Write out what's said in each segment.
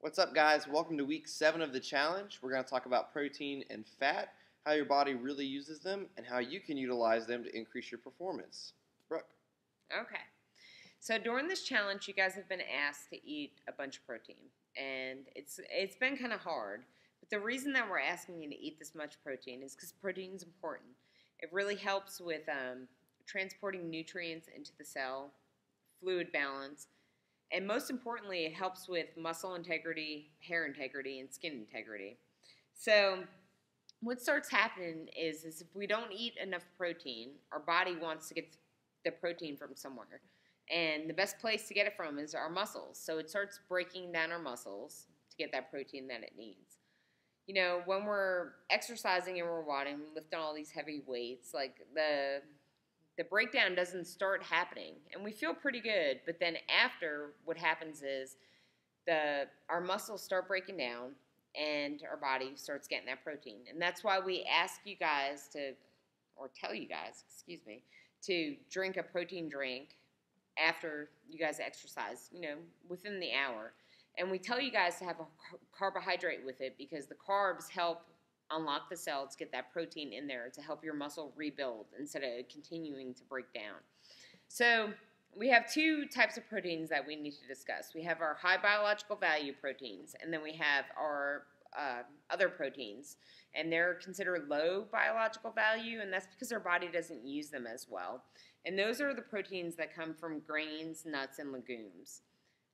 What's up, guys? Welcome to week 7 of the challenge. We're going to talk about protein and fat, how your body really uses them, and how you can utilize them to increase your performance. Brooke. Okay. So during this challenge, you guys have been asked to eat a bunch of protein, and it's been kind of hard. But the reason that we're asking you to eat this much protein is because protein is important. It really helps with transporting nutrients into the cell, fluid balance, and most importantly, it helps with muscle integrity, hair integrity, and skin integrity. So what starts happening is if we don't eat enough protein, our body wants to get the protein from somewhere. And the best place to get it from is our muscles. So it starts breaking down our muscles to get that protein that it needs. You know, when we're exercising and we're lifting all these heavy weights, like the breakdown doesn't start happening, and we feel pretty good, but then after, what happens is our muscles start breaking down and our body starts getting that protein. And that's why we ask you guys tell you guys, to drink a protein drink after you guys exercise, within the hour. And we tell you guys to have a carbohydrate with it because the carbs help unlock the cell to get that protein in there to help your muscle rebuild instead of continuing to break down. So we have two types of proteins that we need to discuss. We have our high biological value proteins, and then we have our other proteins, and they're considered low biological value, and that's because our body doesn't use them as well. And those are the proteins that come from grains, nuts, and legumes.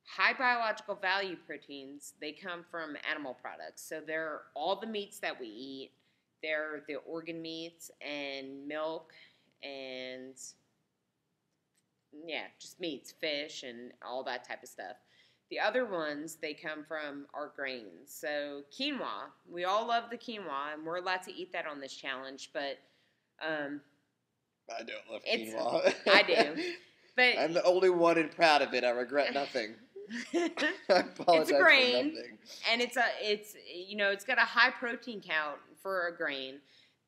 High biological value proteins, they come from animal products. So they're all the meats that we eat. They're the organ meats and milk and, just meats, fish, and all that type of stuff. The other ones, they come from our grains. So quinoa, we all love the quinoa, and we're allowed to eat that on this challenge, but I don't love quinoa. I do. But I'm the only one and proud of it. I regret nothing. I apologize it's a grain, for nothing. And it's got a high protein count for a grain,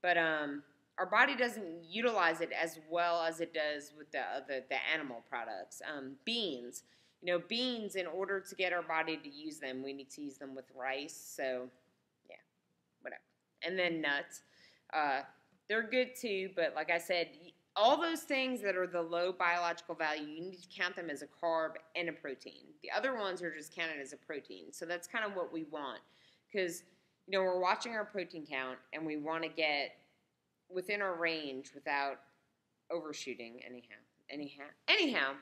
but our body doesn't utilize it as well as it does with the animal products. Beans, beans, in order to get our body to use them, we need to use them with rice. So whatever. And then nuts, they're good too, but like I said, all those things that are the low biological value, you need to count them as a carb and a protein. The other ones are just counted as a protein. So that's kind of what we want because, we're watching our protein count and we want to get within our range without overshooting anyhow.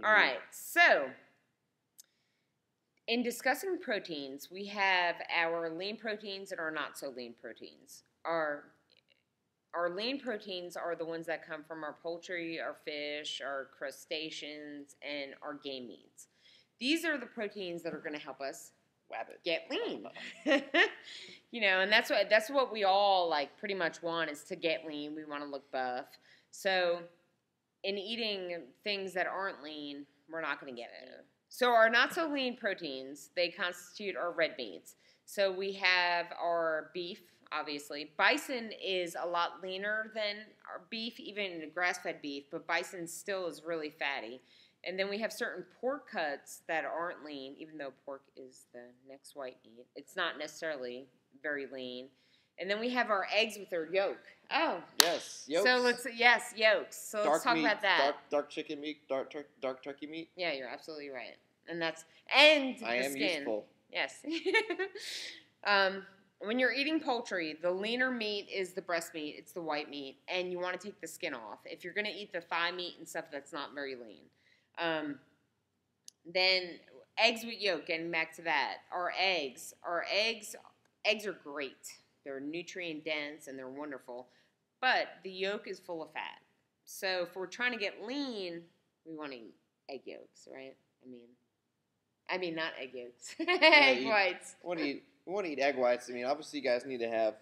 All right. So in discussing proteins, we have our lean proteins and our not so lean proteins. Our lean proteins are the ones that come from our poultry, our fish, our crustaceans, and our game meats. These are the proteins that are going to help us get lean. And that's what we all pretty much want is to get lean. We want to look buff. So in eating things that aren't lean, we're not going to get it. So our not so lean proteins, they constitute our red meats. So we have our beef. Obviously, bison is a lot leaner than our beef, even grass-fed beef, but bison still is really fatty. And then we have certain pork cuts that aren't lean, even though pork is the next white meat. It's not necessarily very lean. And then we have our eggs with their yolk. Oh. Yes, yolks. Yolks. So let's talk about that. Dark chicken meat, dark turkey meat. Yeah, you're absolutely right. And the skin. Useful. Yes. When you're eating poultry, the leaner meat is the breast meat. It's the white meat. And you want to take the skin off. If you're going to eat the thigh meat and stuff, that's not very lean. Then eggs with yolk, getting back to that. Our eggs are great. They're nutrient dense and they're wonderful. But the yolk is full of fat. So if we're trying to get lean, we want to eat egg yolks, right? I mean not egg yolks. Egg whites. We want to eat egg whites. Obviously you guys need to have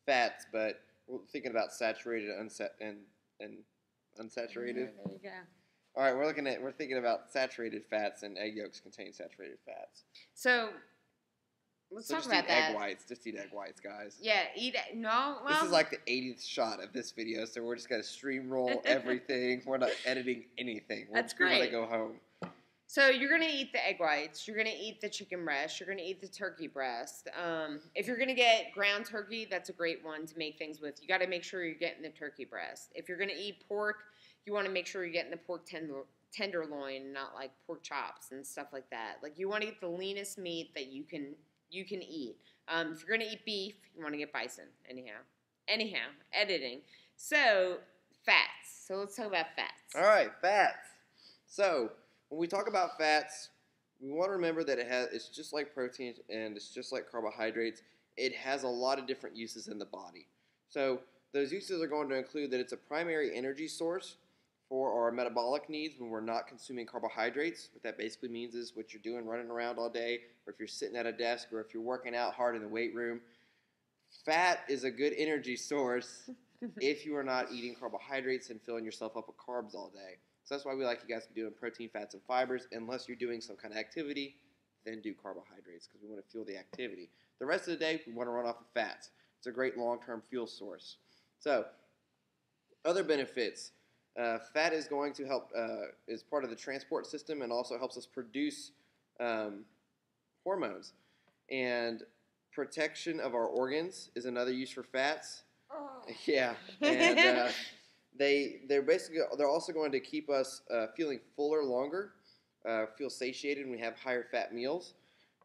fats, but we're thinking about saturated and unsaturated. There you go. All right, we're thinking about saturated fats, and egg yolks contain saturated fats. So let's talk about that. Egg whites. Just eat egg whites, guys. Yeah, Well, this is like the 80th shot of this video, so we're just gonna stream roll everything. We're not editing anything. That's great. We're gonna go home. So you're going to eat the egg whites. You're going to eat the chicken breast. You're going to eat the turkey breast. If you're going to get ground turkey, that's a great one to make things with. You got to make sure you're getting the turkey breast. If you're going to eat pork, you want to make sure you're getting the pork tenderloin, not like pork chops and stuff like that. Like you want to get the leanest meat that you can eat. If you're going to eat beef, you want to get bison. Anyhow, editing. So fats. So let's talk about fats. All right, fats. So when we talk about fats, we want to remember that it's just like protein and it's just like carbohydrates. It has a lot of different uses in the body. So those uses are going to include that it's a primary energy source for our metabolic needs when we're not consuming carbohydrates. What that basically means is what you're doing running around all day, or if you're sitting at a desk, or if you're working out hard in the weight room. Fat is a good energy source if you are not eating carbohydrates and filling yourself up with carbs all day. So that's why we like you guys to be doing protein, fats, and fibers. Unless you're doing some kind of activity, then do carbohydrates because we want to fuel the activity. The rest of the day, we want to run off of fats. It's a great long-term fuel source. So, other benefits. Fat is going to help, is part of the transport system and also helps us produce hormones. And protection of our organs is another use for fats. Oh. Yeah, and they're also going to keep us feeling fuller longer, feel satiated when we have higher fat meals,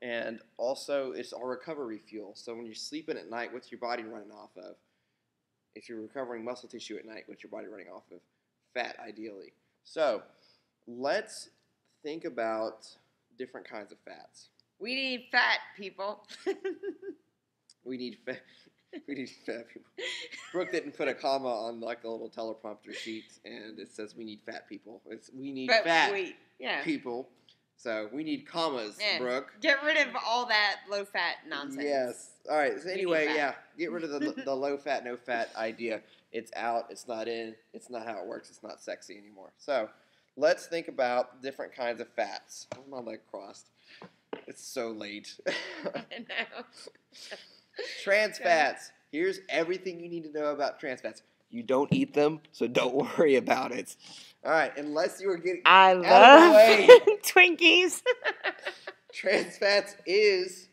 and also it's our recovery fuel. So when you're sleeping at night, what's your body running off of? If you're recovering muscle tissue at night, what's your body running off of? Fat, ideally. So let's think about different kinds of fats. We need fat, people. We need fat. We need fat people. Brooke didn't put a comma on like a little teleprompter sheet, and it says we need fat people. We need fat people. So we need commas, Brooke. Get rid of all that low-fat nonsense. Yes. All right. So anyway, get rid of the low-fat, no-fat idea. It's out. It's not in. It's not how it works. It's not sexy anymore. So let's think about different kinds of fats. I'm my leg crossed. It's so late. I know. Trans fats. Here's everything you need to know about trans fats. You don't eat them, so don't worry about it. All right, unless you were getting I out love of the way. Twinkies. Trans fats is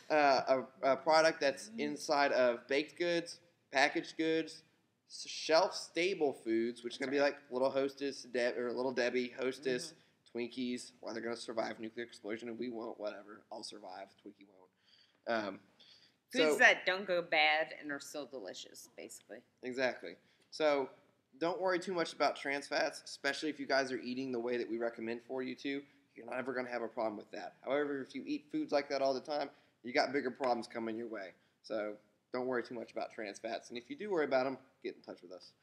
a product that's inside of baked goods, packaged goods, shelf-stable foods, which can be like Little Hostess or Little Debbie, Hostess, Twinkies. Why they're going to survive nuclear explosion and we won't. Whatever, I'll survive. Twinkie won't. Foods that don't go bad and are still delicious, basically. Exactly. So don't worry too much about trans fats, especially if you guys are eating the way that we recommend for you to. You're not ever going to have a problem with that. However, if you eat foods like that all the time, you got bigger problems coming your way. So don't worry too much about trans fats. And if you do worry about them, get in touch with us.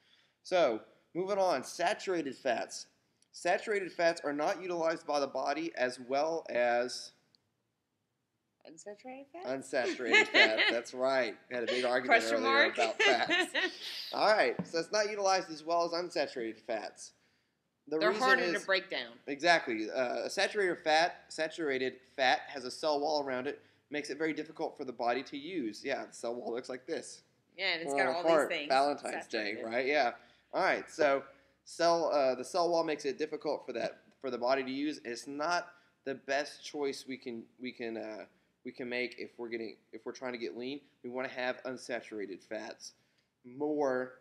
So moving on, saturated fats. Saturated fats are not utilized by the body as well as unsaturated fats? Unsaturated fats, that's right. We had a big argument earlier about fats. All right, so it's not utilized as well as unsaturated fats. They're harder to break down. Exactly. A saturated fat has a cell wall around it, makes it very difficult for the body to use. Yeah, the cell wall looks like this. Yeah, and it's got all these things. Valentine's Day, right? Yeah. All right, so the cell wall makes it difficult for the body to use. It's not the best choice we can make if we're trying to get lean. We want to have unsaturated fats more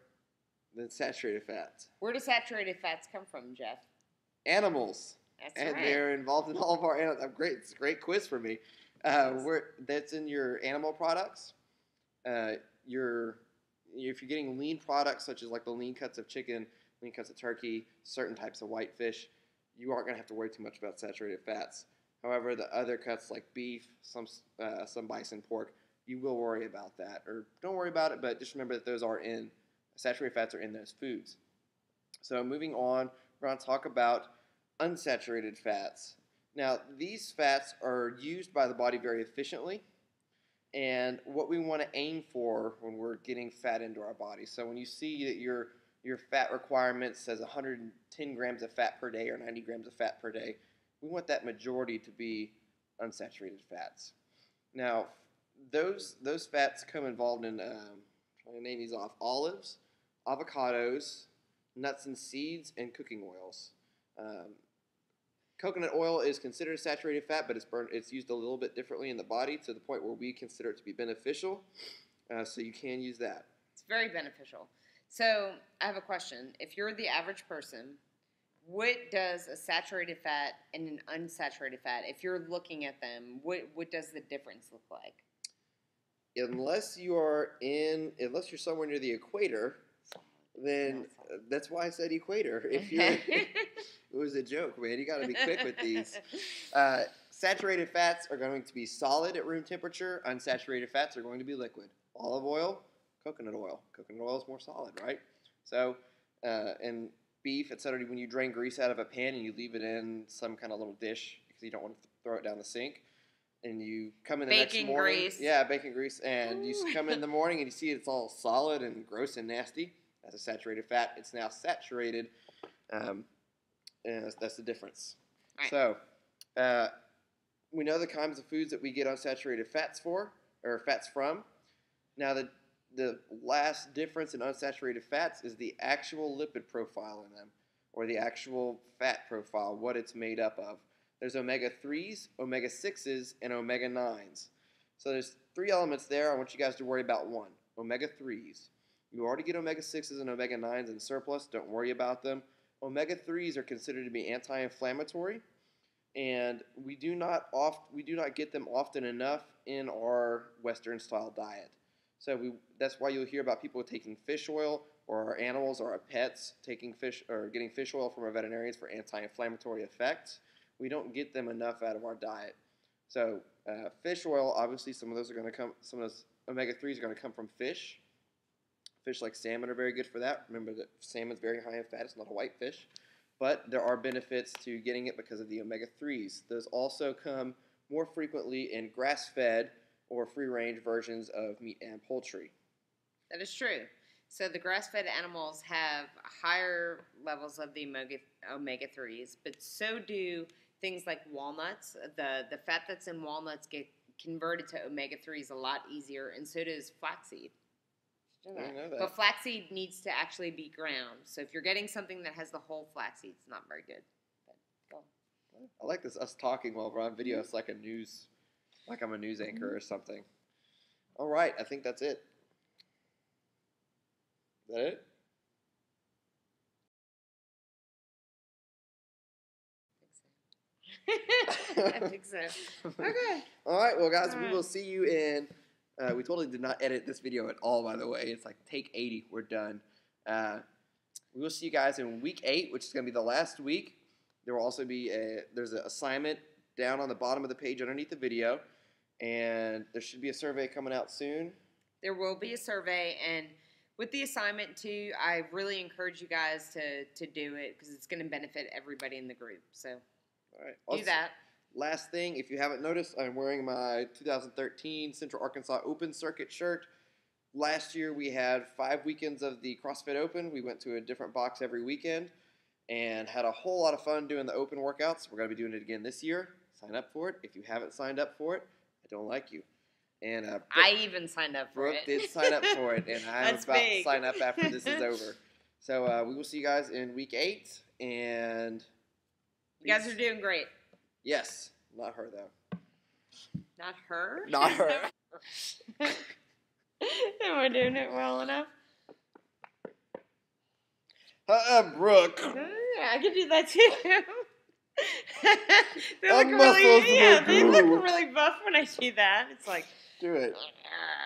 than saturated fats. Where do saturated fats come from, Jeff? Animals. That's and right. They're involved in all of our animals. It's a great quiz for me. That's in your animal products. If you're getting lean products such as like the lean cuts of chicken, lean cuts of turkey, certain types of white fish, you aren't going to have to worry too much about saturated fats. However, the other cuts like beef, some bison, pork, you will worry about that. Or don't worry about it, but just remember that saturated fats are in those foods. So moving on, we're going to talk about unsaturated fats. Now, these fats are used by the body very efficiently, and what we want to aim for when we're getting fat into our body. So when you see that your fat requirement says 110 grams of fat per day or 90 grams of fat per day, we want that majority to be unsaturated fats. Now, those fats come involved in, trying to name these off, olives, avocados, nuts and seeds, and cooking oils. Coconut oil is considered saturated fat, but it's used a little bit differently in the body to the point where we consider it to be beneficial. So you can use that. It's very beneficial. So I have a question. If you're the average person, what does a saturated fat and an unsaturated fat, if you're looking at them, what does the difference look like? Unless you're somewhere near the equator, then that's why I said equator. If you're, it was a joke, man. You got to be quick with these. Saturated fats are going to be solid at room temperature. Unsaturated fats are going to be liquid. Olive oil, coconut oil. Coconut oil is more solid, right? So, and beef, etc. When you drain grease out of a pan and you leave it in some kind of little dish because you don't want to throw it down the sink, and you come in the next morning, grease. Yeah, bacon grease, and you come in the morning and you see it's all solid and gross and nasty. That's a saturated fat. It's now saturated, and that's the difference. Right. So, we know the kinds of foods that we get unsaturated fats from. Now, the last difference in unsaturated fats is the actual lipid profile in them, or the actual fat profile, what it's made up of. There's omega-3s, omega-6s, and omega-9s. So there's 3 elements there. I want you guys to worry about one, omega-3s. You already get omega-6s and omega-9s in surplus. Don't worry about them. Omega-3s are considered to be anti-inflammatory, and we do not get them often enough in our Western-style diet. So that's why you'll hear about people taking fish oil, or our animals or our pets taking fish or getting fish oil from our veterinarians for anti-inflammatory effects. We don't get them enough out of our diet. So fish oil, obviously, some of those omega-3s are going to come from fish. Fish like salmon are very good for that. Remember that salmon's very high in fat. It's not a white fish. But there are benefits to getting it because of the omega-3s. Those also come more frequently in grass-fed or free-range versions of meat and poultry. That is true. So the grass-fed animals have higher levels of the omega-3s, but so do things like walnuts. The fat that's in walnuts get converted to omega-3s a lot easier, and so does flaxseed. I didn't know that. But flaxseed needs to actually be ground. So if you're getting something that has the whole flaxseed, it's not very good. But go. I like this, us talking while we're on video. It's like I'm a news anchor or something. All right, I think that's it. Is that it? I think so. Okay. All right, well, guys, we will see you in. We totally did not edit this video at all, by the way. It's like take 80. We're done. We will see you guys in week 8, which is going to be the last week. There will also be there's an assignment down on the bottom of the page underneath the video, and there should be a survey coming out soon. There will be a survey, and with the assignment too, I really encourage you guys to do it because it's going to benefit everybody in the group. So all right, do that. Last thing, if you haven't noticed, I'm wearing my 2013 Central Arkansas Open Circuit shirt. Last year we had 5 weekends of the CrossFit Open. We went to a different box every weekend and had a whole lot of fun doing the open workouts. We're going to be doing it again this year. Sign up for it. If you haven't signed up for it, I don't like you. And I even signed up for Brooke it. did sign up for it, and I'm about to sign up after this is over. So we will see you guys in week 8, and you guys are doing great. Yes, not her though. Not her? Not her. Am I doing it well enough? Brooke. Yeah, I can do that too. They look really buff when I do that. It's like do it.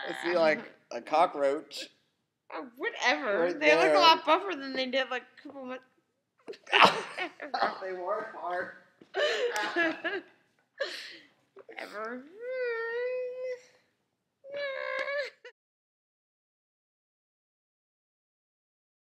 I see like a cockroach. Oh, whatever. Right they look there. a lot buffer than they did like a couple months. They work hard. Whatever.